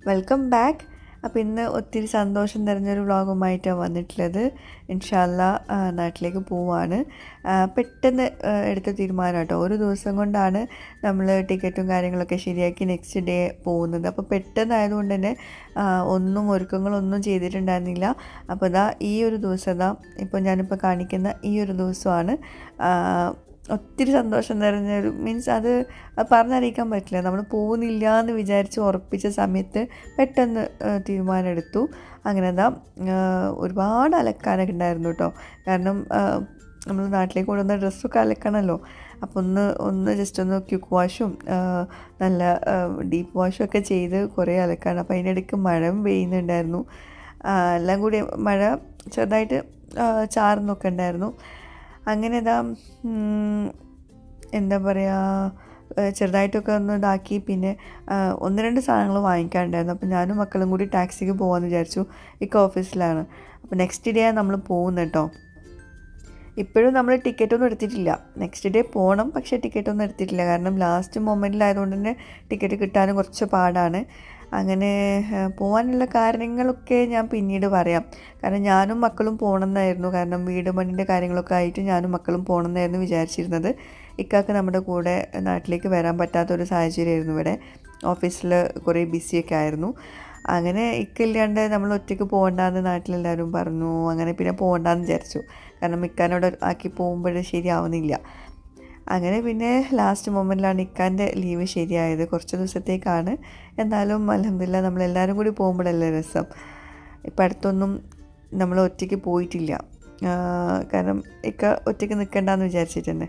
Welcome back. അപ്പോൾ ഇന്ന് ഒത്തിരി സന്തോഷം നിറഞ്ഞൊരു വ്ളോഗുമായിട്ടാണ് വന്നിട്ടുള്ളത്. ഇൻഷാ അല്ലാ നാട്ടിലേക്ക് പോവാണ്. പെട്ടെന്ന് എടുത്ത തീരുമാനം കേട്ടോ. ഒരു ദിവസം കൊണ്ടാണ് നമ്മൾ ടിക്കറ്റും കാര്യങ്ങളൊക്കെ ശരിയാക്കി നെക്സ്റ്റ് ഡേ പോകുന്നത്. അപ്പോൾ പെട്ടെന്നായതുകൊണ്ട് തന്നെ ഒരുക്കങ്ങളൊന്നും ചെയ്തിട്ടുണ്ടായിരുന്നില്ല. അപ്പോൾ ഈ ഒരു ദിവസം ഇപ്പോൾ ഞാനിപ്പോൾ കാണിക്കുന്ന ഈ ഒരു ദിവസമാണ് ഒത്തിരി സന്തോഷം നിറഞ്ഞൊരു മീൻസ് അത് പറഞ്ഞറിയിക്കാൻ പറ്റില്ല. നമ്മൾ പോകുന്നില്ല എന്ന് വിചാരിച്ച് ഉറപ്പിച്ച സമയത്ത് പെട്ടെന്ന് തീരുമാനമെടുത്തു. അങ്ങനെ ഒരുപാട് അലക്കാനൊക്കെ ഉണ്ടായിരുന്നു കേട്ടോ. കാരണം നമ്മൾ നാട്ടിലേക്ക് കൊണ്ടുവന്ന ഡ്രസ്സൊക്കെ അലക്കണമല്ലോ. അപ്പോൾ ഒന്ന് ജസ്റ്റ് ഒന്ന് ക്യുക്ക് വാഷും നല്ല ഡീപ്പ് വാഷും ഒക്കെ ചെയ്ത് കുറേ അലക്കാണ്. അപ്പോൾ അതിനിടയ്ക്ക് മഴയും പെയ്യുന്നുണ്ടായിരുന്നു. എല്ലാം കൂടി മഴ ചെറുതായിട്ട് ചാറുന്നൊക്കെ ഉണ്ടായിരുന്നു. അങ്ങനെ എന്താ പറയുക, ചെറുതായിട്ടൊക്കെ ഒന്ന് ഇതാക്കി. പിന്നെ 1-2 സാധനങ്ങൾ വാങ്ങിക്കാനുണ്ടായിരുന്നു. അപ്പോൾ ഞാനും മക്കളും കൂടി ടാക്സിക്ക് പോകാമെന്ന് വിചാരിച്ചു. ഓഫീസിലാണ്. അപ്പോൾ നെക്സ്റ്റ് ഡേ നമ്മൾ പോകുന്നത് കേട്ടോ. ഇപ്പോഴും നമ്മൾ ടിക്കറ്റൊന്നും എടുത്തിട്ടില്ല. നെക്സ്റ്റ് ഡേ പോകണം, പക്ഷേ ടിക്കറ്റൊന്നും എടുത്തിട്ടില്ല. കാരണം ലാസ്റ്റ് മൊമെൻറ്റിലായതുകൊണ്ട് തന്നെ ടിക്കറ്റ് കിട്ടാനും കുറച്ച് പാടാണ്. അങ്ങനെ പോകാനുള്ള കാരണങ്ങളൊക്കെ ഞാൻ പിന്നീട് പറയാം. കാരണം ഞാനും മക്കളും പോകണമെന്നായിരുന്നു. കാരണം വീട് പണിൻ്റെ കാര്യങ്ങളൊക്കെ ആയിട്ട് ഞാനും മക്കളും പോകണമെന്നായിരുന്നു വിചാരിച്ചിരുന്നത്. ഇക്കാക്ക് നമ്മുടെ കൂടെ നാട്ടിലേക്ക് വരാൻ പറ്റാത്തൊരു സാഹചര്യമായിരുന്നു. ഇവിടെ ഓഫീസിൽ കുറേ ബിസിയൊക്കെ ആയിരുന്നു. അങ്ങനെ ഇക്കില്ലാണ്ട് നമ്മൾ ഒറ്റയ്ക്ക് പോകണ്ടെന്ന് നാട്ടിലെല്ലാവരും പറഞ്ഞു. അങ്ങനെ പിന്നെ പോകണ്ടെന്ന് വിചാരിച്ചു. കാരണം ഇക്കാനോട് ആക്കി പോകുമ്പോൾ ശരിയാവുന്നില്ല. അങ്ങനെ പിന്നെ ലാസ്റ്റ് മൊമെൻറ്റിലാണ് ഇക്കാൻ്റെ ലീവ് ശരിയായത്. കുറച്ച് ദിവസത്തേക്കാണ്. എന്നാലും അൽഹംദുലില്ലാ നമ്മളെല്ലാവരും കൂടി പോകുമ്പോഴല്ലേ രസം. ഇപ്പം അടുത്തൊന്നും നമ്മൾ ഒറ്റയ്ക്ക് പോയിട്ടില്ല. കാരണം ഇക്ക ഒറ്റയ്ക്ക് നിൽക്കണ്ടെന്ന് വിചാരിച്ചിട്ട് തന്നെ.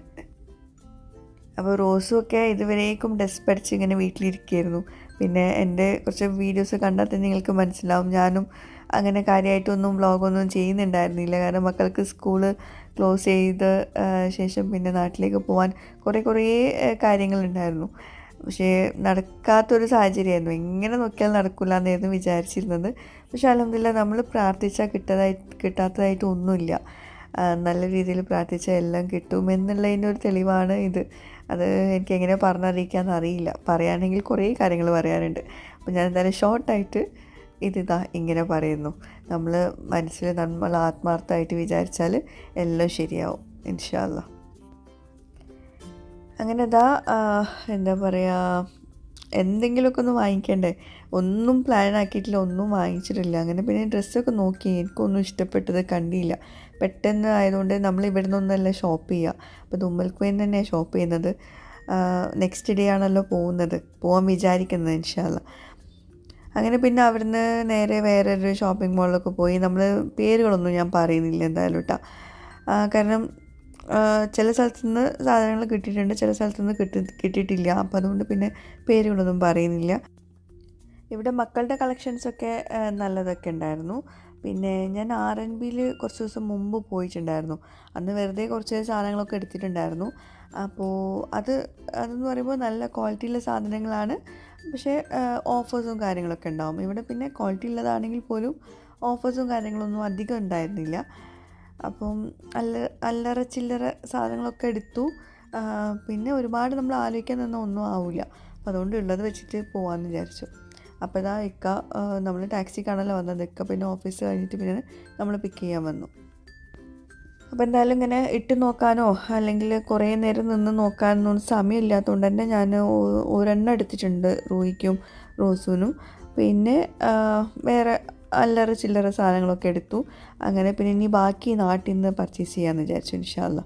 അപ്പോൾ റോസും ഒക്കെ ഇതുവരേക്കും ഡ്രസ് പഠിച്ച് ഇങ്ങനെ വീട്ടിലിരിക്കുകയായിരുന്നു. പിന്നെ എൻ്റെ കുറച്ച് വീഡിയോസ് കണ്ടാൽ തന്നെ നിങ്ങൾക്ക് മനസ്സിലാവും ഞാനും അങ്ങനെ കാര്യമായിട്ടൊന്നും വ്ളോഗൊന്നും ചെയ്യുന്നുണ്ടായിരുന്നില്ല. കാരണം മക്കൾക്ക് സ്കൂള് ക്ലോസ് ചെയ്ത് ശേഷം പിന്നെ നാട്ടിലേക്ക് പോകാൻ കുറേ കാര്യങ്ങളുണ്ടായിരുന്നു. പക്ഷേ നടക്കാത്തൊരു സാഹചര്യമായിരുന്നു. എങ്ങനെ നോക്കിയാൽ നടക്കില്ല എന്നായിരുന്നു വിചാരിച്ചിരുന്നത്. പക്ഷേ അൽഹംദുലില്ലാ നമ്മൾ പ്രാർത്ഥിച്ചാൽ കിട്ടാത്തതായിട്ട് ഒന്നുമില്ല. നല്ല രീതിയിൽ പ്രാർത്ഥിച്ചാൽ എല്ലാം കിട്ടുമെന്നുള്ളതിൻ്റെ ഒരു തെളിവാണ് ഇത്. അത് എനിക്ക് എങ്ങനെ പറഞ്ഞറിയിക്കാമെന്ന് അറിയില്ല. പറയുകയാണെങ്കിൽ കുറേ കാര്യങ്ങൾ പറയാനുണ്ട്. അപ്പോൾ ഞാൻ എന്തായാലും ഷോർട്ടായിട്ട് ഇങ്ങനെ പറയുന്നു. നമ്മൾ മനസ്സിൽ നമ്മൾ ആത്മാർത്ഥമായിട്ട് വിചാരിച്ചാൽ എല്ലാം ശരിയാവും ഇൻഷാ അല്ലാ. അങ്ങനെ എന്താ പറയുക, എന്തെങ്കിലുമൊക്കെ ഒന്ന് വാങ്ങിക്കണ്ടേ. ഒന്നും പ്ലാൻ ആക്കിയിട്ടില്ല, ഒന്നും വാങ്ങിച്ചിട്ടില്ല. അങ്ങനെ പിന്നെ ഡ്രസ്സൊക്കെ നോക്കി, എനിക്കൊന്നും ഇഷ്ടപ്പെട്ടത് കണ്ടില്ല. പെട്ടെന്ന് ആയതുകൊണ്ട് നമ്മൾ ഇവിടെ നിന്നൊന്നല്ല ഷോപ്പ് ചെയ്യുക. അപ്പോൾ ദുമ്മൽക്കുവേന്ന് തന്നെയാണ് ഷോപ്പ് ചെയ്യുന്നത്. നെക്സ്റ്റ് ഡേ ആണല്ലോ പോകാൻ വിചാരിക്കുന്നത് ഇൻഷാ അല്ലാ. അങ്ങനെ പിന്നെ അവിടുന്ന് നേരെ വേറൊരു ഷോപ്പിംഗ് മാളിലൊക്കെ പോയി. നമ്മൾ പേരുകളൊന്നും ഞാൻ പറയുന്നില്ല എന്തായാലും കേട്ടോ. കാരണം ചില സ്ഥലത്തുനിന്ന് സാധനങ്ങൾ കിട്ടിയിട്ടുണ്ട്, ചില സ്ഥലത്തുനിന്ന് കിട്ടിയിട്ടില്ല. അപ്പോൾ അതുകൊണ്ട് പിന്നെ പേരുകളൊന്നും പറയുന്നില്ല. ഇവിടെ മക്കളുടെ കളക്ഷൻസൊക്കെ നല്ലതൊക്കെ ഉണ്ടായിരുന്നു. പിന്നെ ഞാൻ R&Bയിൽ കുറച്ച് ദിവസം മുമ്പ് പോയിട്ടുണ്ടായിരുന്നു. അന്ന് വെറുതെ കുറച്ച് സാധനങ്ങളൊക്കെ എടുത്തിട്ടുണ്ടായിരുന്നു. അപ്പോൾ അതെന്ന് പറയുമ്പോൾ നല്ല ക്വാളിറ്റിയുള്ള സാധനങ്ങളാണ്. പക്ഷേ ഓഫേഴ്സും കാര്യങ്ങളൊക്കെ ഉണ്ടാവും. ഇവിടെ പിന്നെ ക്വാളിറ്റി ഉള്ളതാണെങ്കിൽ പോലും ഓഫേഴ്സും കാര്യങ്ങളൊന്നും അധികം ഉണ്ടായിരുന്നില്ല. അപ്പം അല്ലറ ചില്ലറ സാധനങ്ങളൊക്കെ എടുത്തു. പിന്നെ ഒരുപാട് നമ്മൾ ആലോചിക്കാൻ നിന്നാൽ ഒന്നും ആവില്ല. അപ്പോൾ അതുകൊണ്ട് ഉള്ളത് വെച്ചിട്ട് പോകാമെന്ന് വിചാരിച്ചു. അപ്പോൾ നമ്മൾ ടാക്സിക്കാണല്ലോ വന്നത്. ഇക്ക പിന്നെ ഓഫീസ് കഴിഞ്ഞിട്ട് പിന്നെ നമ്മൾ പിക്ക് ചെയ്യാൻ വന്നു. അപ്പോൾ എന്തായാലും ഇങ്ങനെ ഇട്ട് നോക്കാനോ അല്ലെങ്കിൽ കുറേ നേരം നിന്ന് നോക്കാനൊന്നും സമയമില്ലാത്തതുകൊണ്ട് തന്നെ ഞാൻ ഒരെണ്ണം എടുത്തിട്ടുണ്ട് റൂയിക്കും റോസൂനും. പിന്നെ വേറെ അല്ലറ ചില്ലറ സാധനങ്ങളൊക്കെ എടുത്തു. അങ്ങനെ പിന്നെ ഇനി ബാക്കി നാട്ടിൽ നിന്ന് പർച്ചേസ് ചെയ്യാമെന്ന് വിചാരിച്ചു ഇൻഷാ അല്ലാ.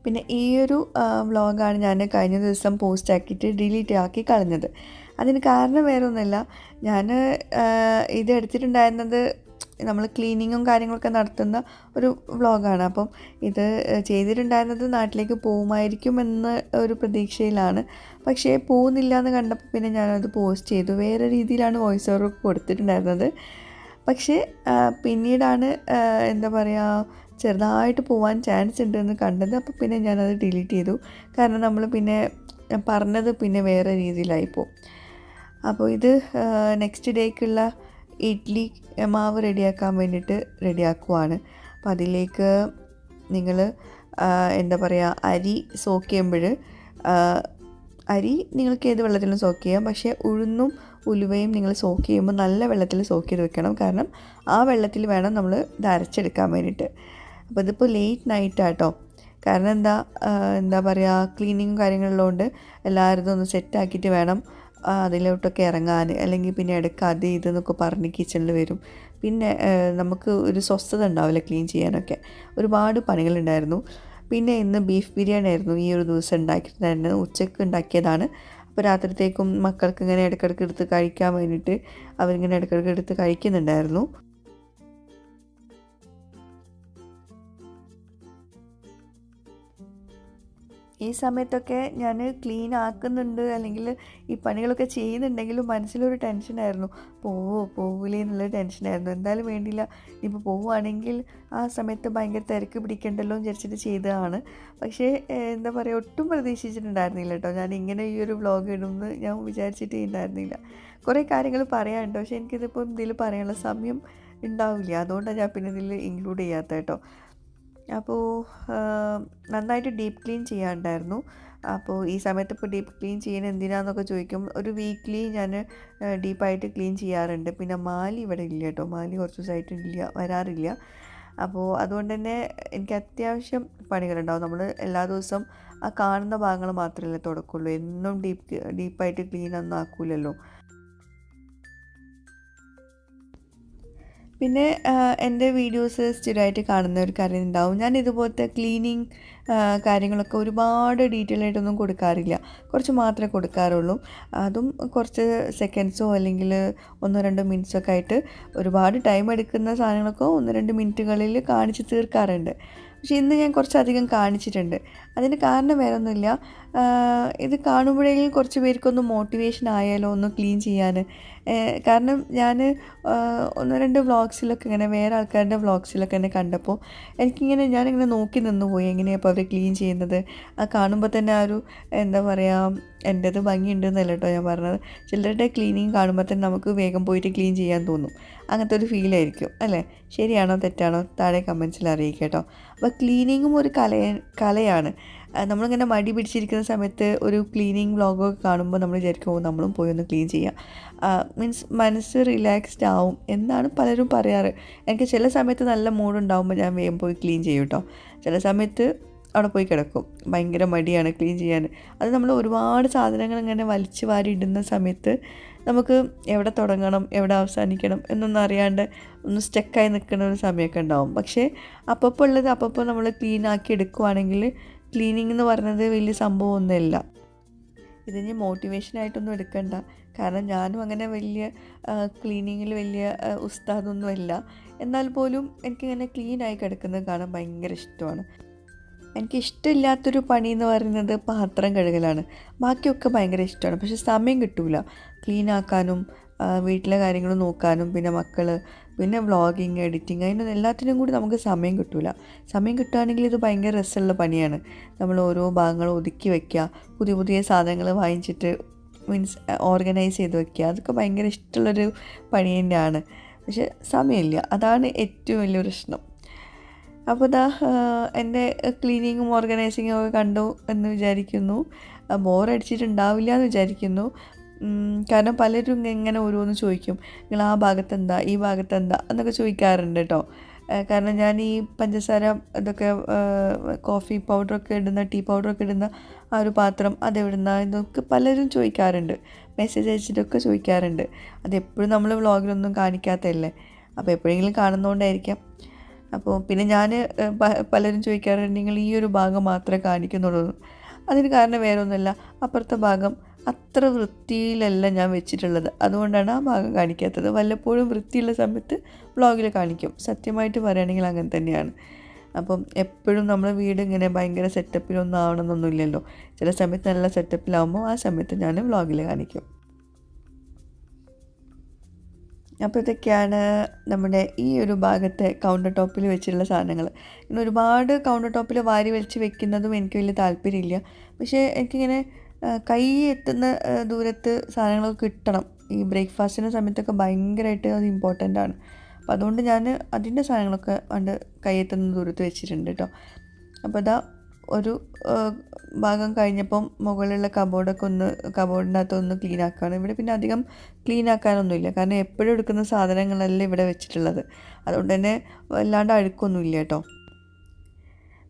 പിന്നെ ഈ ഒരു വ്ളോഗാണ് ഞാൻ കഴിഞ്ഞ ദിവസം പോസ്റ്റ് ആക്കിയിട്ട് ഡിലീറ്റ് ആക്കി കളഞ്ഞത്. അതിന് കാരണം വേറെ ഒന്നുമല്ല, ഞാൻ ഇത് എടുത്തിട്ടുണ്ടായിരുന്നത് നമ്മൾ ക്ലീനിങ്ങും കാര്യങ്ങളൊക്കെ നടത്തുന്ന ഒരു വ്ളോഗാണ്. അപ്പം ഇത് ചെയ്തിട്ടുണ്ടായിരുന്നത് നാട്ടിലേക്ക് പോകുമായിരിക്കും എന്ന ഒരു പ്രതീക്ഷയിലാണ്. പക്ഷേ പോകുന്നില്ല എന്ന് കണ്ടപ്പോൾ പിന്നെ ഞാനത് പോസ്റ്റ് ചെയ്തു. വേറെ രീതിയിലാണ് വോയിസ് ഓവർ കൊടുത്തിട്ടുണ്ടായിരുന്നത്. പക്ഷേ പിന്നീടാണ് എന്താ പറയുക, ചെറുതായിട്ട് പോകാൻ ചാൻസ് ഉണ്ടെന്ന് കണ്ടത്. അപ്പോൾ പിന്നെ ഞാനത് ഡിലീറ്റ് ചെയ്തു. കാരണം നമ്മൾ പിന്നെ പറഞ്ഞത് പിന്നെ വേറെ രീതിയിലായിപ്പോവും. അപ്പോൾ ഇത് നെക്സ്റ്റ് ഡേക്കുള്ള ഇഡ്ഡലി മാവ് റെഡിയാക്കാൻ വേണ്ടിയിട്ട് റെഡിയാക്കുവാണ്. അപ്പോൾ അതിലേക്ക് നിങ്ങൾ എന്താ പറയുക, അരി സോക്ക് ചെയ്യുമ്പോൾ അരി നിങ്ങൾക്ക് ഏത് വെള്ളത്തിലും സോക്ക് ചെയ്യാം. പക്ഷേ ഉഴുന്നും ഉലുവയും നിങ്ങൾ സോക്ക് ചെയ്യുമ്പോൾ നല്ല വെള്ളത്തിൽ സോക്ക് ചെയ്ത് വെക്കണം. കാരണം ആ വെള്ളത്തിൽ വേണം നമ്മൾ ഇത് അരച്ചെടുക്കാൻ വേണ്ടിയിട്ട്. അപ്പോൾ ഇതിപ്പോൾ ലേറ്റ് നൈറ്റാട്ടോ. കാരണം എന്താ പറയുക, ക്ലീനിങ്ങും കാര്യങ്ങളിലുകൊണ്ട് എല്ലാവരും ഒന്ന് സെറ്റാക്കിയിട്ട് വേണം അതിലോട്ടൊക്കെ ഇറങ്ങാൻ. അല്ലെങ്കിൽ പിന്നെ ഇടയ്ക്ക് അത് ഇതെന്നൊക്കെ പറഞ്ഞ് കിച്ചണിൽ വരും. പിന്നെ നമുക്ക് ഒരു സ്വസ്ഥത ഉണ്ടാവില്ല ക്ലീൻ ചെയ്യാനൊക്കെ. ഒരുപാട് പണികളുണ്ടായിരുന്നു. പിന്നെ ഇന്ന് ബീഫ് ബിരിയാണി ആയിരുന്നു ഈ ഒരു ദിവസം ഉണ്ടാക്കിയിട്ടുണ്ടായിരുന്നത്. ഉച്ചയ്ക്ക് ഉണ്ടാക്കിയതാണ്. അപ്പോൾ രാത്രിത്തേക്കും മക്കൾക്ക് ഇങ്ങനെ ഇടയ്ക്കിടയ്ക്ക് എടുത്ത് കഴിക്കാൻ വേണ്ടിയിട്ട് അവരിങ്ങനെ ഇടയ്ക്കിടയ്ക്ക് എടുത്ത് കഴിക്കുന്നുണ്ടായിരുന്നു. ഈ സമയത്തൊക്കെ ഞാൻ ക്ലീൻ ആക്കുന്നുണ്ട്, അല്ലെങ്കിൽ ഈ പണികളൊക്കെ ചെയ്യുന്നുണ്ടെങ്കിലും മനസ്സിലൊരു ടെൻഷനായിരുന്നു. പോവില്ലേ എന്നുള്ള ടെൻഷനായിരുന്നു. എന്തായാലും വേണ്ടിയില്ല, ഇനിയിപ്പോൾ പോവുകയാണെങ്കിൽ ആ സമയത്ത് ഭയങ്കര തിരക്ക് പിടിക്കണ്ടല്ലോ എന്ന് വിചാരിച്ചിട്ട് ചെയ്തതാണ്. പക്ഷേ എന്താ പറയുക, ഒട്ടും പ്രതീക്ഷിച്ചിട്ടുണ്ടായിരുന്നില്ല കേട്ടോ. ഞാൻ ഇങ്ങനെ ഈ ഒരു വ്ളോഗ് ഇടുമെന്ന് ഞാൻ വിചാരിച്ചിട്ടേ ഉണ്ടായിരുന്നില്ല. കുറേ കാര്യങ്ങൾ പറയാനുണ്ട്, പക്ഷേ എനിക്കിതിപ്പോൾ ഇതിൽ പറയാനുള്ള സമയം ഉണ്ടാവില്ല. അതുകൊണ്ടാണ് ഞാൻ പിന്നെ ഇതിൽ ഇൻക്ലൂഡ് ചെയ്യാത്ത കേട്ടോ. അപ്പോൾ നന്നായിട്ട് ഡീപ്പ് ക്ലീൻ ചെയ്യാനുണ്ടായിരുന്നു. അപ്പോൾ ഈ സമയത്ത് ഇപ്പോൾ ഡീപ്പ് ക്ലീൻ ചെയ്യാൻ എന്തിനാണെന്നൊക്കെ ചോദിക്കും. ഒരു വീക്ക്ലി ഞാൻ ഡീപ്പായിട്ട് ക്ലീൻ ചെയ്യാറുണ്ട്. പിന്നെ മാലി ഇവിടെ ഇല്ല കേട്ടോ. മാലി കുറച്ച് ദിവസമായിട്ട് വരാറില്ല. അപ്പോൾ അതുകൊണ്ട് തന്നെ എനിക്ക് അത്യാവശ്യം പണികളുണ്ടാവും. നമ്മൾ എല്ലാ ദിവസവും ആ കാണുന്ന ഭാഗങ്ങൾ മാത്രമല്ലേ തുടക്കുള്ളൂ. എന്നും ഡീപ്പായിട്ട് ക്ലീൻ ഒന്നും ആക്കൂലല്ലോ. പിന്നെ എൻ്റെ വീഡിയോസ് സ്ഥിരമായിട്ട് കാണുന്നവർക്ക് അറിയുന്നുണ്ടാവും, ഞാൻ ഇതുപോലത്തെ ക്ലീനിങ് കാര്യങ്ങളൊക്കെ ഒരുപാട് ഡീറ്റെയിൽ ആയിട്ടൊന്നും കൊടുക്കാറില്ല. കുറച്ച് മാത്രമേ കൊടുക്കാറുള്ളൂ. അതും കുറച്ച് സെക്കൻഡ്സോ അല്ലെങ്കിൽ 1-2 മിനിറ്റ്സൊക്കെ ആയിട്ട്. ഒരുപാട് ടൈം എടുക്കുന്ന സാധനങ്ങളൊക്കെ 1-2 മിനിറ്റുകളിൽ കാണിച്ച് തീർക്കാറുണ്ട്. പക്ഷേ ഇന്ന് ഞാൻ കുറച്ചധികം കാണിച്ചിട്ടുണ്ട്. അതിന് കാരണം വേറെ ഒന്നുമില്ല, ഇത് കാണുമ്പോഴേക്കും കുറച്ച് പേർക്കൊന്ന് മോട്ടിവേഷൻ ആയാലോ ഒന്ന് ക്ലീൻ ചെയ്യാൻ. കാരണം ഞാൻ 1-2 വ്ളോഗ്സിലൊക്കെ ഇങ്ങനെ വേറെ ആൾക്കാരുടെ വ്ളോഗ്സിലൊക്കെ എന്നെ കണ്ടപ്പോൾ ഞാനിങ്ങനെ നോക്കി നിന്ന് പോയി, എങ്ങനെയാണ് അപ്പോൾ അവർ ക്ലീൻ ചെയ്യുന്നത്. കാണുമ്പോൾ തന്നെ ആ ഒരു എന്താ പറയുക, എൻ്റേത് ഭംഗിയുണ്ടെന്നല്ല കേട്ടോ ഞാൻ പറഞ്ഞത്. ചിലരുടെ ക്ലീനിങ് കാണുമ്പോൾ തന്നെ നമുക്ക് വേഗം പോയിട്ട് ക്ലീൻ ചെയ്യാൻ തോന്നും. അങ്ങനത്തെ ഒരു ഫീലായിരിക്കും അല്ലേ? ശരിയാണോ തെറ്റാണോ താഴെ കമൻസിൽ അറിയിക്കുക കേട്ടോ. അപ്പോൾ ക്ലീനിങ്ങും ഒരു കലയാണ്. നമ്മളിങ്ങനെ മടി പിടിച്ചിരിക്കുന്ന സമയത്ത് ഒരു ക്ലീനിങ് വ്ളോഗൊക്കെ കാണുമ്പോൾ നമ്മൾ വിചാരിക്കും നമ്മളും പോയി ഒന്ന് ക്ലീൻ ചെയ്യാം. മീൻസ് മനസ്സ് റിലാക്സ്ഡ് ആവും എന്നാണ് പലരും പറയാറ്. എനിക്ക് ചില സമയത്ത് നല്ല മൂഡുണ്ടാകുമ്പോൾ ഞാൻ വേഗം പോയി ക്ലീൻ ചെയ്യും കേട്ടോ. ചില സമയത്ത് അവിടെ പോയി കിടക്കും, ഭയങ്കര മടിയാണ് ക്ലീൻ ചെയ്യാൻ. അത് നമ്മൾ ഒരുപാട് സാധനങ്ങൾ ഇങ്ങനെ വലിച്ചു വാരി ഇടുന്ന സമയത്ത് നമുക്ക് എവിടെ തുടങ്ങണം എവിടെ അവസാനിക്കണം എന്നൊന്നും അറിയാണ്ട് ഒന്ന് സ്റ്റക്കായി നിൽക്കുന്ന ഒരു സമയമൊക്കെ ഉണ്ടാവും. പക്ഷേ അപ്പോൾ ഉള്ളത് അപ്പോൾ നമ്മൾ ക്ലീൻ ആക്കി എടുക്കുവാണെങ്കിൽ ക്ലീനിങ് എന്ന് പറയുന്നത് വലിയ സംഭവമൊന്നുമില്ല. ഇതിന് മോട്ടിവേഷനായിട്ടൊന്നും എടുക്കണ്ട. കാരണം ഞാനും അങ്ങനെ വലിയ ക്ലീനിങ്ങിൽ വലിയ ഉസ്താദൊന്നുമല്ല. എന്നാൽ പോലും എനിക്കിങ്ങനെ ക്ലീനായി കിടക്കുന്നത് കാണാൻ ഭയങ്കര ഇഷ്ടമാണ്. എനിക്കിഷ്ടമില്ലാത്തൊരു പണി എന്ന് പറയുന്നത് പാത്രം കഴുകലാണ്. ബാക്കിയൊക്കെ ഭയങ്കര ഇഷ്ടമാണ്, പക്ഷേ സമയം കിട്ടില്ല ക്ലീൻ ആക്കാനും വീട്ടിലെ കാര്യങ്ങൾ നോക്കാനും. പിന്നെ മക്കൾ, പിന്നെ വ്ളോഗിങ്, എഡിറ്റിങ്, അതിനൊന്നും എല്ലാത്തിനും കൂടി നമുക്ക് സമയം കിട്ടില്ല. സമയം കിട്ടുകയാണെങ്കിൽ ഇത് ഭയങ്കര രസമുള്ള പണിയാണ്. നമ്മൾ ഓരോ ഭാഗങ്ങൾ ഒതുക്കി വയ്ക്കുക, പുതിയ സാധനങ്ങൾ വാങ്ങിച്ചിട്ട് മീൻസ് ഓർഗനൈസ് ചെയ്ത് വയ്ക്കുക, അതൊക്കെ ഭയങ്കര ഇഷ്ടമുള്ളൊരു പണി തന്നെയാണ്. പക്ഷെ സമയമില്ല, അതാണ് ഏറ്റവും വലിയ പ്രശ്നം. അപ്പോൾ എൻ്റെ ക്ലീനിങ്ങും ഓർഗനൈസിങ്ങും ഒക്കെ കണ്ടു എന്ന് വിചാരിക്കുന്നു. ബോറടിച്ചിട്ടുണ്ടാവില്ല എന്ന് വിചാരിക്കുന്നു. കാരണം പലരും ഇങ്ങനെ ഓരോന്ന് ചോദിക്കും, നിങ്ങൾ ആ ഭാഗത്തെന്താ ഈ ഭാഗത്തെന്താ എന്നൊക്കെ ചോദിക്കാറുണ്ട് കേട്ടോ. കാരണം ഞാൻ ഈ പഞ്ചസാര ഇതൊക്കെ കോഫി പൗഡറൊക്കെ ഇടുന്ന, ടീ പൗഡറൊക്കെ ഇടുന്ന ആ ഒരു പാത്രം അതെവിടുന്ന എന്നൊക്കെ പലരും ചോദിക്കാറുണ്ട്. മെസ്സേജ് അയച്ചിട്ടൊക്കെ ചോദിക്കാറുണ്ട്. അതെപ്പോഴും നമ്മൾ വ്ളോഗിലൊന്നും കാണിക്കാത്തതല്ലേ, അപ്പോൾ എപ്പോഴെങ്കിലും കാണുന്നതുകൊണ്ടായിരിക്കാം. അപ്പോൾ പിന്നെ ഞാൻ പലരും ചോദിക്കാറുണ്ട് നിങ്ങൾ ഈ ഒരു ഭാഗം മാത്രമേ കാണിക്കുന്നുള്ളൂ. അതിന് കാരണം വേറെ ഒന്നുമില്ല, അപ്പുറത്തെ ഭാഗം അത്ര വൃത്തിയിലല്ല ഞാൻ വെച്ചിട്ടുള്ളത്, അതുകൊണ്ടാണ് ആ ഭാഗം കാണിക്കാത്തത്. വല്ലപ്പോഴും വൃത്തിയുള്ള സമയത്ത് വ്ളോഗിൽ കാണിക്കും. സത്യമായിട്ട് പറയുകയാണെങ്കിൽ അങ്ങനെ തന്നെയാണ്. അപ്പം എപ്പോഴും നമ്മൾ വീട് ഇങ്ങനെ ഭയങ്കര സെറ്റപ്പിലൊന്നും ആവണമെന്നൊന്നുമില്ലല്ലോ. ചില സമയത്ത് നല്ല സെറ്റപ്പിലാവുമ്പോൾ ആ സമയത്ത് ഞാൻ വ്ളോഗിൽ കാണിക്കും. അപ്പോൾ ഇതൊക്കെയാണ് നമ്മുടെ ഈ ഒരു ഭാഗത്തെ കൗണ്ടർ ടോപ്പിൽ വെച്ചിട്ടുള്ള സാധനങ്ങൾ. ഇങ്ങനെ ഒരുപാട് കൗണ്ടർ ടോപ്പിൽ വാരി വലിച്ച് വെക്കുന്നതും എനിക്ക് വലിയ താല്പര്യമില്ല. പക്ഷേ എനിക്കിങ്ങനെ കൈ എത്തുന്ന ദൂരത്ത് സാധനങ്ങളൊക്കെ കിട്ടണം. ഈ ബ്രേക്ക്ഫാസ്റ്റിൻ്റെ സമയത്തൊക്കെ ഭയങ്കരമായിട്ട് അത് ഇമ്പോർട്ടൻ്റ് ആണ്. അപ്പോൾ അതുകൊണ്ട് ഞാൻ അതിൻ്റെ സാധനങ്ങളൊക്കെ കൈ എത്തുന്ന ദൂരത്ത് വെച്ചിട്ടുണ്ട് കേട്ടോ. അപ്പോൾ ഒരു ഭാഗം കഴിഞ്ഞപ്പം മുകളിലുള്ള കബോർഡിൻ്റെ അകത്തൊന്ന് ക്ലീൻ ആക്കുകയാണ്. ഇവിടെ പിന്നെ അധികം ക്ലീൻ ആക്കാനൊന്നുമില്ല, കാരണം എപ്പോഴും എടുക്കുന്ന സാധനങ്ങളല്ല ഇവിടെ വെച്ചിട്ടുള്ളത്. അതുകൊണ്ട് തന്നെ വല്ലാണ്ട് അഴുക്കൊന്നുമില്ല കേട്ടോ.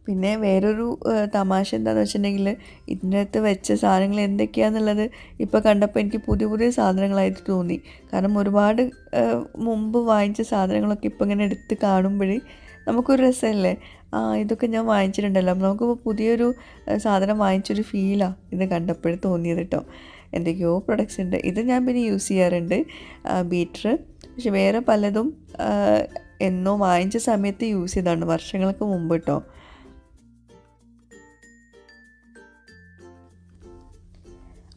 പിന്നെ വേറൊരു തമാശ എന്താണെന്ന് വെച്ചിട്ടുണ്ടെങ്കിൽ, ഇതിനകത്ത് വെച്ച സാധനങ്ങൾ എന്തൊക്കെയാണെന്നുള്ളത് ഇപ്പോൾ കണ്ടപ്പോൾ എനിക്ക് പുതിയ പുതിയ സാധനങ്ങളായിട്ട് തോന്നി. കാരണം ഒരുപാട് മുമ്പ് വാങ്ങിച്ച സാധനങ്ങളൊക്കെ ഇപ്പോൾ ഇങ്ങനെ എടുത്ത് കാണുമ്പോൾ നമുക്കൊരു രസമല്ലേ. ഇതൊക്കെ ഞാൻ വാങ്ങിച്ചിട്ടുണ്ടല്ലോ, അപ്പോൾ നമുക്കിപ്പോൾ പുതിയൊരു സാധനം വാങ്ങിച്ചൊരു ഫീലാണ് ഇത് കണ്ടപ്പോഴും തോന്നിയത് കേട്ടോ. എന്തൊക്കെയോ പ്രൊഡക്ട്സ് ഉണ്ട്. ഇത് ഞാൻ പിന്നെ യൂസ് ചെയ്യാറുണ്ട്, ബീറ്റർ. പക്ഷെ വേറെ പലതും എന്നോ വാങ്ങിച്ച സമയത്ത് യൂസ് ചെയ്തതാണ്, വർഷങ്ങൾക്ക് മുമ്പ് കേട്ടോ.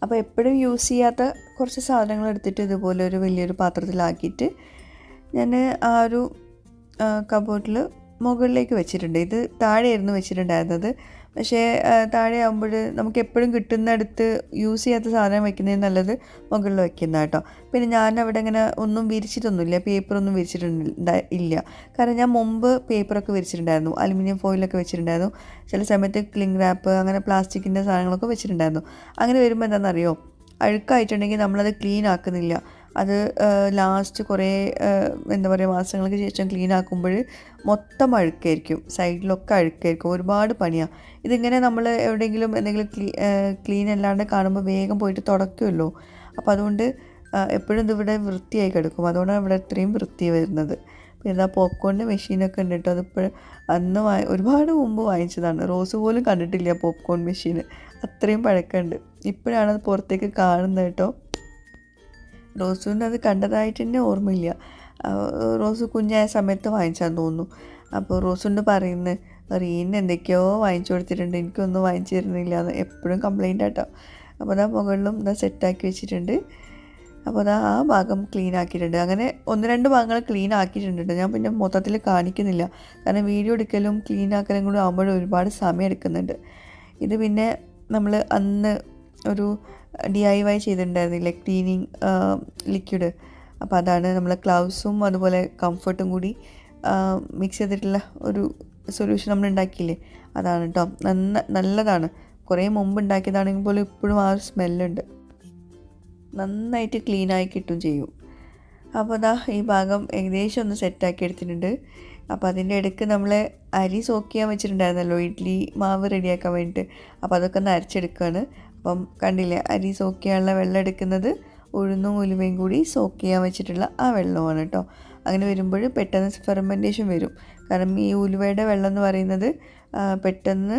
അപ്പോൾ എപ്പോഴും യൂസ് ചെയ്യാത്ത കുറച്ച് സാധനങ്ങൾ എടുത്തിട്ട് ഇതുപോലെ ഒരു വലിയൊരു പാത്രത്തിലാക്കിയിട്ട് ഞാൻ ആ ഒരു കബോർഡിൽ മുകളിലേക്ക് വെച്ചിട്ടുണ്ട്. ഇത് താഴെയായിരുന്നു വെച്ചിട്ടുണ്ടായിരുന്നത്. പക്ഷേ താഴെ ആകുമ്പോൾ നമുക്ക് എപ്പോഴും കിട്ടുന്നിടത്ത് യൂസ് ചെയ്യാത്ത സാധനം വെക്കുന്നതിന് നല്ലത് മുകളിൽ വെക്കുന്ന കേട്ടോ. പിന്നെ ഞാനവിടെ ഇങ്ങനെ ഒന്നും വിരിച്ചിട്ടൊന്നുമില്ല, പേപ്പറൊന്നും ഇല്ല. കാരണം ഞാൻ മുമ്പ് പേപ്പറൊക്കെ വിരിച്ചിട്ടുണ്ടായിരുന്നു, അലുമിനിയം ഫോയിലൊക്കെ വെച്ചിട്ടുണ്ടായിരുന്നു, ചില സമയത്ത് ക്ലിംഗ് റാപ്പ്, അങ്ങനെ പ്ലാസ്റ്റിക്കിൻ്റെ സാധനങ്ങളൊക്കെ വെച്ചിട്ടുണ്ടായിരുന്നു. അങ്ങനെ വരുമ്പോൾ എന്താണെന്നറിയോ, അഴുക്കായിട്ടുണ്ടെങ്കിൽ നമ്മളത് ക്ലീൻ ആക്കുന്നില്ല. അത് ലാസ്റ്റ് കുറേ എന്താ പറയുക മാസങ്ങൾക്ക് ശേഷം ക്ലീൻ ആക്കുമ്പോൾ മൊത്തം അഴുക്കായിരിക്കും, സൈഡിലൊക്കെ അഴുക്കായിരിക്കും, ഒരുപാട് പണിയാണ്. ഇതിങ്ങനെ നമ്മൾ എവിടെയെങ്കിലും എന്തെങ്കിലും ക്ലീൻ അല്ലാണ്ട് കാണുമ്പോൾ വേഗം പോയിട്ട് തുടയ്ക്കുമല്ലോ. അപ്പോൾ അതുകൊണ്ട് എപ്പോഴും ഇതിവിടെ വൃത്തിയായി കിടക്കും. അതുകൊണ്ടാണ് ഇവിടെ ഇത്രയും വൃത്തി വരുന്നത്. പിന്നെ ഇതാ പോപ്കോണിൻ്റെ മെഷീനൊക്കെ ഉണ്ട് കേട്ടോ. അതിപ്പോൾ അന്ന് ഒരുപാട് മുമ്പ് വാങ്ങിച്ചതാണ്. റോസ് പോലും കണ്ടിട്ടില്ല പോപ്കോൺ മെഷീൻ, അത്രയും പഴക്കമുണ്ട്. ഇപ്പോഴാണ് അത് പുറത്തേക്ക് കാണുന്നത് കേട്ടോ. റോസുവിന് അത് കണ്ടതായിട്ട് തന്നെ ഓർമ്മയില്ല. റോസ് കുഞ്ഞായ സമയത്ത് വാങ്ങിച്ചാന്ന് തോന്നുന്നു. അപ്പോൾ റോസുണ്ട് പറയുന്നത്, റീനിന് എന്തൊക്കെയോ വാങ്ങിച്ചു കൊടുത്തിട്ടുണ്ട്, എനിക്കൊന്നും വാങ്ങിച്ചു തരുന്നില്ല എന്ന് എപ്പോഴും കംപ്ലൈൻ്റ് ആട്ടോ. അപ്പോൾ അതാ മുകളിലും ഇതാ സെറ്റാക്കി വെച്ചിട്ടുണ്ട്. അപ്പോൾ അതാ ആ ഭാഗം ക്ലീൻ ആക്കിയിട്ടുണ്ട്. അങ്ങനെ 1-2 ഭാഗങ്ങൾ ക്ലീൻ ആക്കിയിട്ടുണ്ട്. ഞാൻ പിന്നെ മൊത്തത്തിൽ കാണിക്കുന്നില്ല, കാരണം വീഡിയോ എടുക്കലും ക്ലീൻ ആക്കലും കൂടി ആകുമ്പോഴും ഒരുപാട് സമയം എടുക്കുന്നുണ്ട്. ഇത് പിന്നെ നമ്മൾ അന്ന് ഒരു DIY ചെയ്തിട്ടുണ്ടായിരുന്നില്ലേ, ക്ലീനിങ് ലിക്വിഡ്. അപ്പോൾ അതാണ് നമ്മൾ ഗ്ലൗസും അതുപോലെ കംഫർട്ടും കൂടി മിക്സ് ചെയ്തിട്ടുള്ള ഒരു സൊല്യൂഷൻ നമ്മൾ ഉണ്ടാക്കിയില്ലേ, അതാണ് കേട്ടോ. നല്ലതാണ്. കുറേ മുമ്പ് ഉണ്ടാക്കിയതാണെങ്കിൽ പോലും ഇപ്പോഴും ആ ഒരു സ്മെല്ലുണ്ട്, നന്നായിട്ട് ക്ലീനായി കിട്ടും ചെയ്യും. അപ്പോൾ അതാ ഈ ഭാഗം ഏകദേശം ഒന്ന് സെറ്റാക്കി എടുത്തിട്ടുണ്ട്. അപ്പോൾ അതിൻ്റെ ഇടയ്ക്ക് നമ്മൾ അരി സോക്ക് ചെയ്യാൻ വെച്ചിട്ടുണ്ടായിരുന്നല്ലോ, ഇഡ്ഡലി മാവ് റെഡിയാക്കാൻ വേണ്ടിയിട്ട്. അപ്പോൾ അതൊക്കെ ഒന്ന് അരച്ചെടുക്കുകയാണ്. അപ്പം കണ്ടില്ലേ, അരി സോക്ക് ചെയ്യാനുള്ള വെള്ളം എടുക്കുന്നത് ഉഴുന്നും ഉലുവയും കൂടി സോക്ക് ചെയ്യാൻ വെച്ചിട്ടുള്ള ആ വെള്ളമാണ് കേട്ടോ. അങ്ങനെ വരുമ്പോൾ പെട്ടെന്ന് ഫെർമെൻറ്റേഷൻ വരും. കാരണം ഈ ഉലുവയുടെ വെള്ളം എന്ന് പറയുന്നത് പെട്ടെന്ന്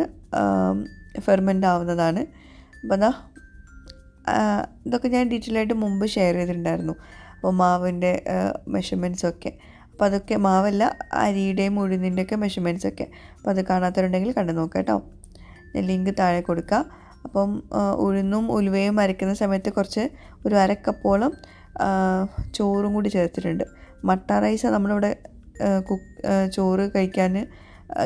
ഫെർമെൻ്റ് ആവുന്നതാണ്. അപ്പോൾ അതാ ഇതൊക്കെ ഞാൻ ഡീറ്റെയിൽ ആയിട്ട് മുമ്പ് ഷെയർ ചെയ്തിട്ടുണ്ടായിരുന്നു. അപ്പോൾ മാവിൻ്റെ മെഷർമെൻറ്റ്സൊക്കെ, അപ്പോൾ അതൊക്കെ മാവല്ല, അരിയുടെയും ഉഴുന്നിൻ്റെയൊക്കെ മെഷർമെൻറ്റ്സൊക്കെ. അപ്പോൾ അത് കാണാത്തവരുണ്ടെങ്കിൽ കണ്ടു നോക്കാം കേട്ടോ. ഞാൻ ലിങ്ക് താഴെ കൊടുക്കാം. അപ്പം ഉഴുന്നും ഉലുവയും അരയ്ക്കുന്ന സമയത്ത് ഒരു 1/2 കപ്പോളം ചോറും കൂടി ചേർത്തിട്ടുണ്ട്. മട്ട റൈസ് നമ്മളിവിടെ ചോറ് കഴിക്കാൻ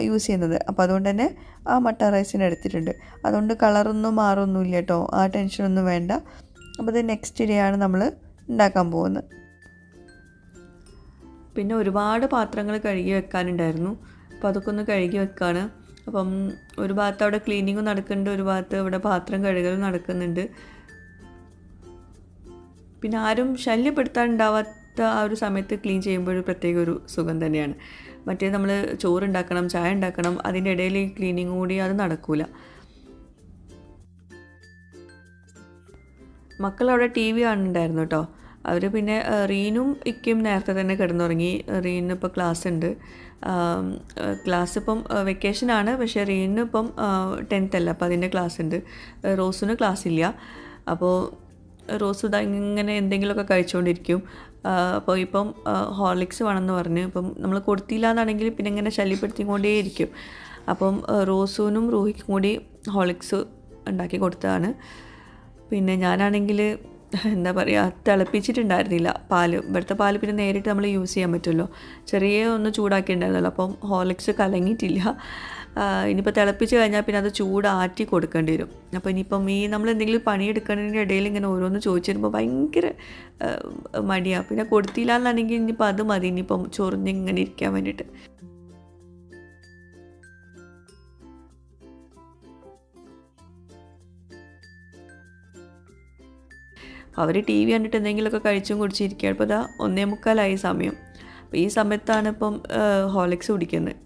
യൂസ് ചെയ്യുന്നത്. അപ്പോൾ അതുകൊണ്ട് തന്നെ ആ മട്ട റൈസിന് എടുത്തിട്ടുണ്ട്. അതുകൊണ്ട് കളറൊന്നും മാറൊന്നുമില്ല കേട്ടോ, ആ ടെൻഷനൊന്നും വേണ്ട. അപ്പോൾ ഇത് നെക്സ്റ്റ് ഡേ ആണ് നമ്മൾ ഉണ്ടാക്കാൻ പോകുന്നത്. പിന്നെ ഒരുപാട് പാത്രങ്ങൾ കഴുകി വെക്കാനുണ്ടായിരുന്നു. അപ്പോൾ അതൊക്കെ ഒന്ന് കഴുകി വെക്കാണ്. അപ്പം ഒരു ഭാഗത്ത് അവിടെ ക്ലീനിങ്ങും നടക്കുന്നുണ്ട്, ഒരു ഭാഗത്ത് ഇവിടെ പാത്രം കഴുകലും നടക്കുന്നുണ്ട്. പിന്നെ ആരും ശല്യപ്പെടുത്താനുണ്ടാവാത്ത ആ ഒരു സമയത്ത് ക്ലീൻ ചെയ്യുമ്പോൾ പ്രത്യേക ഒരു സുഖം തന്നെയാണ്. മറ്റേ നമ്മൾ ചോറുണ്ടാക്കണം, ചായ ഉണ്ടാക്കണം, അതിൻ്റെ ഇടയിൽ ഈ ക്ലീനിങ് കൂടി അത് നടക്കൂല. മക്കളവിടെ TV കാണുന്നുണ്ടായിരുന്നു കേട്ടോ. അവർ പിന്നെ റീനും ഇക്കും നേരത്തെ തന്നെ കിടന്നുറങ്ങി. റീനിന് ഇപ്പോൾ ക്ലാസ് ഉണ്ട്. ക്ലാസ് ഇപ്പം വെക്കേഷനാണ്, പക്ഷേ റീനിന് ഇപ്പം 10th അല്ല, അപ്പോൾ അതിൻ്റെ ക്ലാസ് ഉണ്ട്. റോസിന് ക്ലാസ് ഇല്ല. അപ്പോൾ റോസ് ഇങ്ങനെ എന്തെങ്കിലുമൊക്കെ കഴിച്ചുകൊണ്ടിരിക്കും. അപ്പോൾ ഇപ്പം ഹോർലിക്സ് വേണമെന്ന് പറഞ്ഞ് ഇപ്പം നമ്മൾ കൊടുത്തില്ല എന്നാണെങ്കിൽ പിന്നെ ഇങ്ങനെ ശല്യപ്പെടുത്തിക്കൊണ്ടേയിരിക്കും. അപ്പം റോസുവിനും റൂഹിക്കും കൂടി ഹോർലിക്സ് ഉണ്ടാക്കി കൊടുത്തതാണ്. പിന്നെ ഞാനാണെങ്കിൽ എന്താ പറയുക, തിളപ്പിച്ചിട്ടുണ്ടായിരുന്നില്ല പാല്. ഇവിടുത്തെ പാല് പിന്നെ നേരിട്ട് നമ്മൾ യൂസ് ചെയ്യാൻ പറ്റുമല്ലോ, ചെറിയ ഒന്ന് ചൂടാക്കിയിട്ടുണ്ടായിരുന്നല്ലോ. അപ്പം ഹോർലിക്സ് കലങ്ങിയിട്ടില്ല. ഇനിയിപ്പോൾ തിളപ്പിച്ച് കഴിഞ്ഞാൽ പിന്നെ അത് ചൂടാറ്റി കൊടുക്കേണ്ടി വരും. അപ്പോൾ ഇനിയിപ്പം നമ്മൾ എന്തെങ്കിലും പണിയെടുക്കുന്നതിൻ്റെ ഇടയിൽ ഇങ്ങനെ ഓരോന്ന് ചോദിച്ചു വരുമ്പോൾ ഭയങ്കര മടിയാണ്. പിന്നെ കൊടുത്തില്ല എന്നാണെങ്കിൽ ഇനിയിപ്പോൾ അത് മതി, ഇനിയിപ്പം ചൊറിഞ്ഞിങ്ങനെ ഇരിക്കാൻ വേണ്ടിയിട്ട്. അവർ ടി വി കണ്ടിട്ട് എന്തെങ്കിലുമൊക്കെ കഴിച്ചും കുടിച്ചിരിക്കുകയാണ്. അപ്പോൾ ഇതാ 1:45 സമയം. അപ്പോൾ ഈ സമയത്താണ് ഇപ്പം ഹോർലിക്സ് കുടിക്കുന്നത്.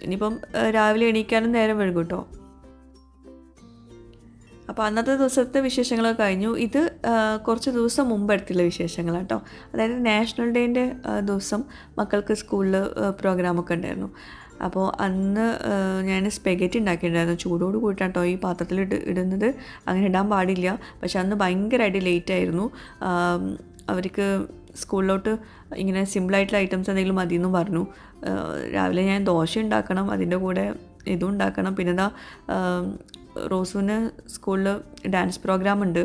ഇനിയിപ്പം രാവിലെ എണീക്കാനും നേരം വൈകും കേട്ടോ. അപ്പോൾ അന്നത്തെ ദിവസത്തെ വിശേഷങ്ങളൊക്കെ കഴിഞ്ഞു. ഇത് കുറച്ച് ദിവസം മുമ്പ് എടുത്തുള്ള വിശേഷങ്ങളാണ് കേട്ടോ. അതായത് നാഷണൽ ഡേൻ്റെ ദിവസം മക്കൾക്ക് സ്കൂളിൽ പ്രോഗ്രാമൊക്കെ ഉണ്ടായിരുന്നു. അപ്പോൾ അന്ന് ഞാൻ സ്പെഗറ്റി ഉണ്ടാക്കിയിട്ടുണ്ടായിരുന്നു. ചൂടോട് കൂടിയിട്ടാണ് കേട്ടോ ഈ പാത്രത്തിൽ ഇടുന്നത്. അങ്ങനെ ഇടാൻ പാടില്ല. പക്ഷെ അന്ന് ഭയങ്കരമായിട്ട് ലേറ്റായിരുന്നു. അവർക്ക് സ്കൂളിലോട്ട് ഇങ്ങനെ സിമ്പിളായിട്ടുള്ള ഐറ്റംസ് എന്തെങ്കിലും മതിയെന്നും പറഞ്ഞു. രാവിലെ ഞാൻ ദോശ ഉണ്ടാക്കണം, അതിൻ്റെ കൂടെ ഇതും ഉണ്ടാക്കണം. പിന്നെ എന്താ റോസുവിന് സ്കൂളിൽ ഡാൻസ് പ്രോഗ്രാം ഉണ്ട്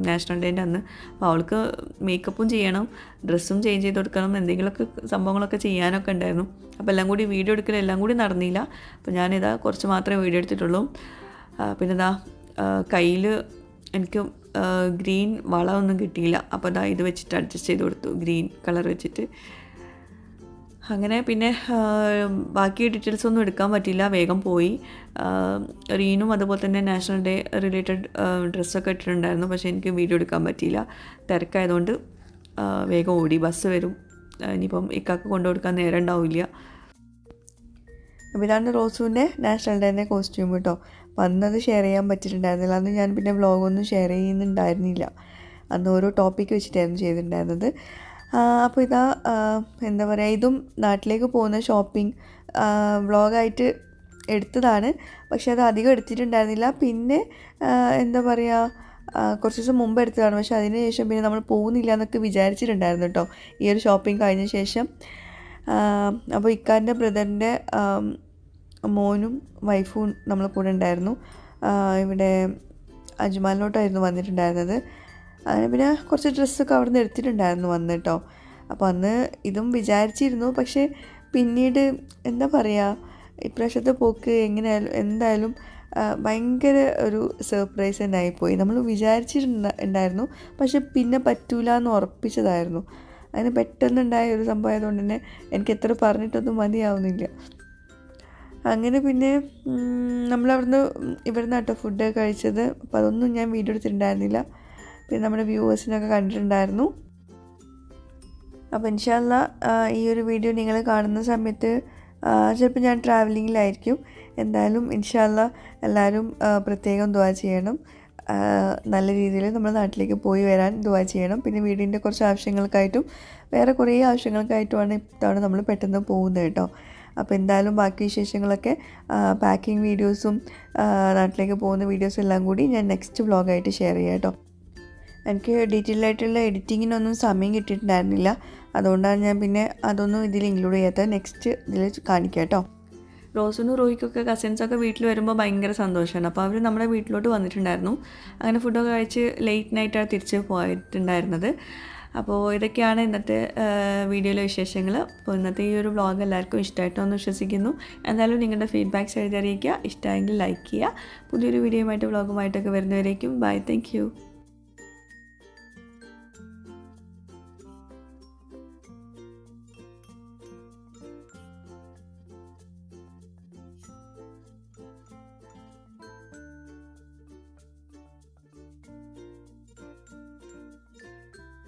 നാഷണൽ ഡേൻ്റെ അന്ന്. അപ്പോൾ അവൾക്ക് മേക്കപ്പും ചെയ്യണം, ഡ്രസ്സും ചേഞ്ച് ചെയ്ത് കൊടുക്കണം, എന്തെങ്കിലുമൊക്കെ സംഭവങ്ങളൊക്കെ ചെയ്യാനൊക്കെ ഉണ്ടായിരുന്നു. അപ്പോൾ എല്ലാം കൂടി വീഡിയോ എടുക്കൽ എല്ലാം കൂടി നടന്നില്ല. അപ്പോൾ ഞാനിതാ കുറച്ച് മാത്രമേ വീഡിയോ എടുത്തിട്ടുള്ളൂ. പിന്നെ ഇതാ കയ്യിൽ എനിക്ക് ഗ്രീൻ വളമൊന്നും കിട്ടിയില്ല. അപ്പോൾ ഇതാ ഇത് വെച്ചിട്ട് അഡ്ജസ്റ്റ് ചെയ്ത് കൊടുത്തു, ഗ്രീൻ കളർ വെച്ചിട്ട്. അങ്ങനെ പിന്നെ ബാക്കി ഡീറ്റെയിൽസ് ഒന്നും എടുക്കാൻ പറ്റില്ല, വേഗം പോയി. റീനും അതുപോലെ തന്നെ നാഷണൽ ഡേ റിലേറ്റഡ് ഡ്രസ്സൊക്കെ ഇട്ടിട്ടുണ്ടായിരുന്നു. പക്ഷേ എനിക്ക് വീഡിയോ എടുക്കാൻ പറ്റിയില്ല, തിരക്കായതുകൊണ്ട് വേഗം ഓടി. ബസ് വരും, ഇനിയിപ്പം ഇക്കാക്ക് കൊണ്ടു കൊടുക്കാൻ നേരം ഉണ്ടാവില്ല. അപ്പോൾ ഇതാണ് റോസുവിൻ്റെ നാഷണൽ ഡേൻ്റെ കോസ്റ്റ്യൂം കേട്ടോ. അപ്പോൾ അന്നത് ഷെയർ ചെയ്യാൻ പറ്റിയിട്ടുണ്ടായിരുന്നില്ല. അന്ന് ഞാൻ പിന്നെ വ്ളോഗൊന്നും ഷെയർ ചെയ്യുന്നുണ്ടായിരുന്നില്ല. അന്ന് ഓരോ ടോപ്പിക്ക് വെച്ചിട്ടായിരുന്നു ചെയ്തിട്ടുണ്ടായിരുന്നത്. അപ്പോൾ ഇതാ എന്താ പറയുക, ഇതും നാട്ടിലേക്ക് പോകുന്ന ഷോപ്പിംഗ് വ്ളോഗായിട്ട് എടുത്തതാണ്. പക്ഷേ അത് അധികം എടുത്തിട്ടുണ്ടായിരുന്നില്ല. പിന്നെ എന്താ പറയുക, കുറച്ച് ദിവസം മുമ്പ് എടുത്തതാണ്. പക്ഷേ അതിന് ശേഷം പിന്നെ നമ്മൾ പോകുന്നില്ല എന്നൊക്കെ വിചാരിച്ചിട്ടുണ്ടായിരുന്നു കേട്ടോ, ഈ ഒരു ഷോപ്പിംഗ് കഴിഞ്ഞ ശേഷം. അപ്പോൾ ഇക്കാൻ്റെ ബ്രദറിൻ്റെ മോനും വൈഫും നമ്മളെ കൂടെ ഉണ്ടായിരുന്നു. ഇവിടെ അജ്മാലിലോട്ടായിരുന്നു വന്നിട്ടുണ്ടായിരുന്നത്. അങ്ങനെ പിന്നെ കുറച്ച് ഡ്രസ്സൊക്കെ അവിടെ നിന്ന് എടുത്തിട്ടുണ്ടായിരുന്നു വന്ന് കേട്ടോ. അപ്പോൾ അന്ന് ഇതും വിചാരിച്ചിരുന്നു. പക്ഷേ പിന്നീട് എന്താ പറയുക, ഇപ്രാവശ്യത്തെ പോക്ക് എന്തായാലും ഭയങ്കര ഒരു സർപ്രൈസ് തന്നെ ആയിപ്പോയി. നമ്മൾ വിചാരിച്ചിട്ടുണ്ടായിരുന്നു, പക്ഷെ പിന്നെ പറ്റൂല എന്ന് ഉറപ്പിച്ചതായിരുന്നു. അതിന് പെട്ടെന്നുണ്ടായ ഒരു സംഭവം ആയതുകൊണ്ട് തന്നെ എനിക്ക് എത്ര പറഞ്ഞിട്ടൊന്നും മതിയാവുന്നില്ല. അങ്ങനെ പിന്നെ നമ്മളവിടുന്ന് ഇവിടുന്ന് കേട്ടോ ഫുഡ് കഴിച്ചത്. അപ്പോൾ അതൊന്നും ഞാൻ വീഡിയോ എടുത്തിട്ടുണ്ടായിരുന്നില്ല. പിന്നെ നമ്മുടെ വ്യൂവേഴ്സിനൊക്കെ കണ്ടിട്ടുണ്ടായിരുന്നു. അപ്പോൾ ഇൻഷാ അല്ലാ ഈ ഒരു വീഡിയോ നിങ്ങൾ കാണുന്ന സമയത്ത് ചിലപ്പോൾ ഞാൻ ട്രാവലിങ്ങിലായിരിക്കും. എന്തായാലും ഇൻഷാ അല്ലാ എല്ലാവരും പ്രത്യേകം ദുആ ചെയ്യണം. നല്ല രീതിയിൽ നമ്മുടെ നാട്ടിലേക്ക് പോയി വരാൻ ദുആ ചെയ്യണം. പിന്നെ വീടിൻ്റെ കുറച്ച് ആവശ്യങ്ങൾക്കായിട്ടും വേറെ കുറേ ആവശ്യങ്ങൾക്കായിട്ടുമാണ് ഇത്തവണ നമ്മൾ പെട്ടെന്ന് പോകുന്നത് കേട്ടോ. അപ്പോൾ എന്തായാലും ബാക്കി വിശേഷങ്ങളൊക്കെ പാക്കിംഗ് വീഡിയോസും നാട്ടിലേക്ക് പോകുന്ന വീഡിയോസും എല്ലാം കൂടി ഞാൻ നെക്സ്റ്റ് വ്ളോഗായിട്ട് ഷെയർ ചെയ്യാം കേട്ടോ. എനിക്ക് ഡീറ്റെയിൽ ആയിട്ടുള്ള എഡിറ്റിങ്ങിനൊന്നും സമയം കിട്ടിയിട്ടുണ്ടായിരുന്നില്ല. അതുകൊണ്ടാണ് ഞാൻ പിന്നെ അതൊന്നും ഇതിൽ ഇൻക്ലൂഡ് ചെയ്യാത്തത്. നെക്സ്റ്റ് ഇതിൽ കാണിക്കാം കേട്ടോ. റോസിനും റോഹിക്കൊക്കെ കസിൻസൊക്കെ വീട്ടിൽ വരുമ്പോൾ ഭയങ്കര സന്തോഷമാണ്. അപ്പോൾ അവർ നമ്മുടെ വീട്ടിലോട്ട് വന്നിട്ടുണ്ടായിരുന്നു. അങ്ങനെ ഫുഡൊക്കെ കഴിച്ച് ലേറ്റ് നൈറ്റാണ് തിരിച്ച് പോയിട്ടുണ്ടായിരുന്നത്. അപ്പോൾ ഇതൊക്കെയാണ് ഇന്നത്തെ വീഡിയോയിലെ വിശേഷങ്ങൾ. അപ്പോൾ ഇന്നത്തെ ഈ ഒരു വ്ളോഗ് എല്ലാവർക്കും ഇഷ്ടമായിട്ടൊന്ന് വിശ്വസിക്കുന്നു. എന്തായാലും നിങ്ങളുടെ ഫീഡ്ബാക്ക്സ് എഴുതി അറിയിക്കുക. ഇഷ്ടമായെങ്കിൽ ലൈക്ക് ചെയ്യുക. പുതിയൊരു വീഡിയോയുമായിട്ട് വ്ളോഗുമായിട്ടൊക്കെ വരുന്നവരേക്കും ബൈ. Thank you.